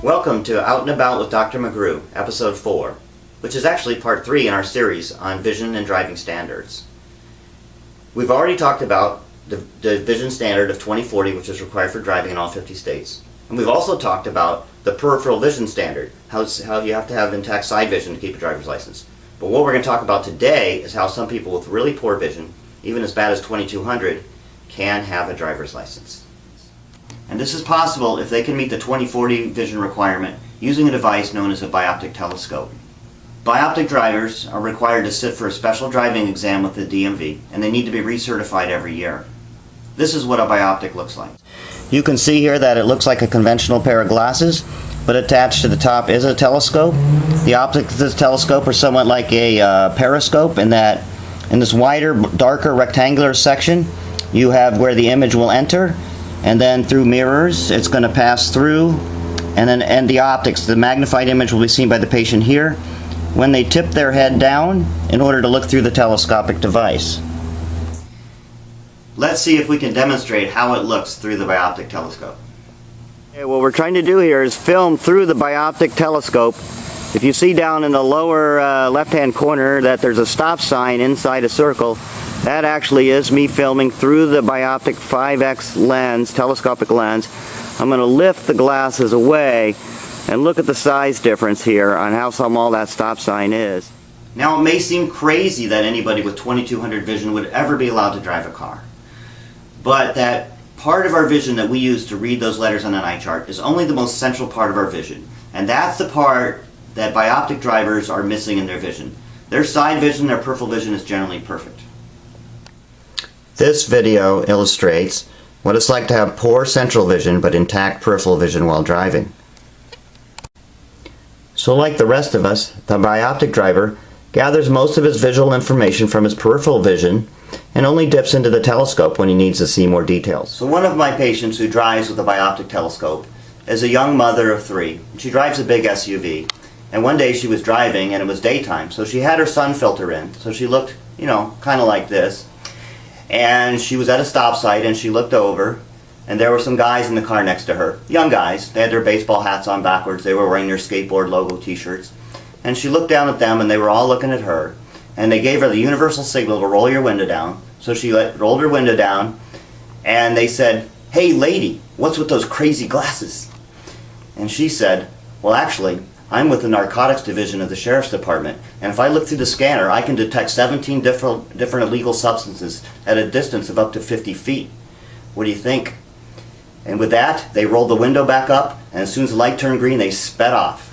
Welcome to Out and About with Dr. McGrew, Episode 4, which is actually Part 3 in our series on vision and driving standards. We've already talked about the vision standard of 20/40, which is required for driving in all 50 states. And we've also talked about the peripheral vision standard, how you have to have intact side vision to keep a driver's license. But what we're going to talk about today is how some people with really poor vision, even as bad as 2200, can have a driver's license. And this is possible if they can meet the 20/40 vision requirement using a device known as a bioptic telescope. Bioptic drivers are required to sit for a special driving exam with the DMV, and they need to be recertified every year. This is what a bioptic looks like. You can see here that it looks like a conventional pair of glasses, but attached to the top is a telescope. The optics of this telescope are somewhat like a periscope in that in this wider, darker, rectangular section you have where the image will enter, and then through mirrors it's going to pass through, and the optics, the magnified image, will be seen by the patient here when they tip their head down in order to look through the telescopic device. Let's see if we can demonstrate how it looks through the bioptic telescope. Okay, what we're trying to do here is film through the bioptic telescope. If you see down in the lower left-hand corner that there's a stop sign inside a circle, that actually is me filming through the bioptic 5x lens, telescopic lens. I'm going to lift the glasses away and look at the size difference here on how small that stop sign is. Now, it may seem crazy that anybody with 2200 vision would ever be allowed to drive a car, but that part of our vision that we use to read those letters on an eye chart is only the most central part of our vision, and that's the part that bioptic drivers are missing in their vision. Their side vision, their peripheral vision, is generally perfect. This video illustrates what it's like to have poor central vision but intact peripheral vision while driving. So like the rest of us, the bioptic driver gathers most of his visual information from his peripheral vision and only dips into the telescope when he needs to see more details. So one of my patients who drives with a bioptic telescope is a young mother of 3. She drives a big SUV, and one day she was driving and it was daytime, so she had her sun filter in, so she looked, kind of like this. And she was at a stop sign and she looked over, and there were some guys in the car next to her, young guys. They had their baseball hats on backwards, they were wearing their skateboard logo t-shirts, and she looked down at them and they were all looking at her, and they gave her the universal signal to roll your window down. So she rolled her window down, and they said, "Hey lady, what's with those crazy glasses?" And she said, "Well, actually, I'm with the narcotics division of the sheriff's department, and if I look through the scanner, I can detect 17 different illegal substances at a distance of up to 50 feet. What do you think?" And with that, they rolled the window back up, and as soon as the light turned green, they sped off.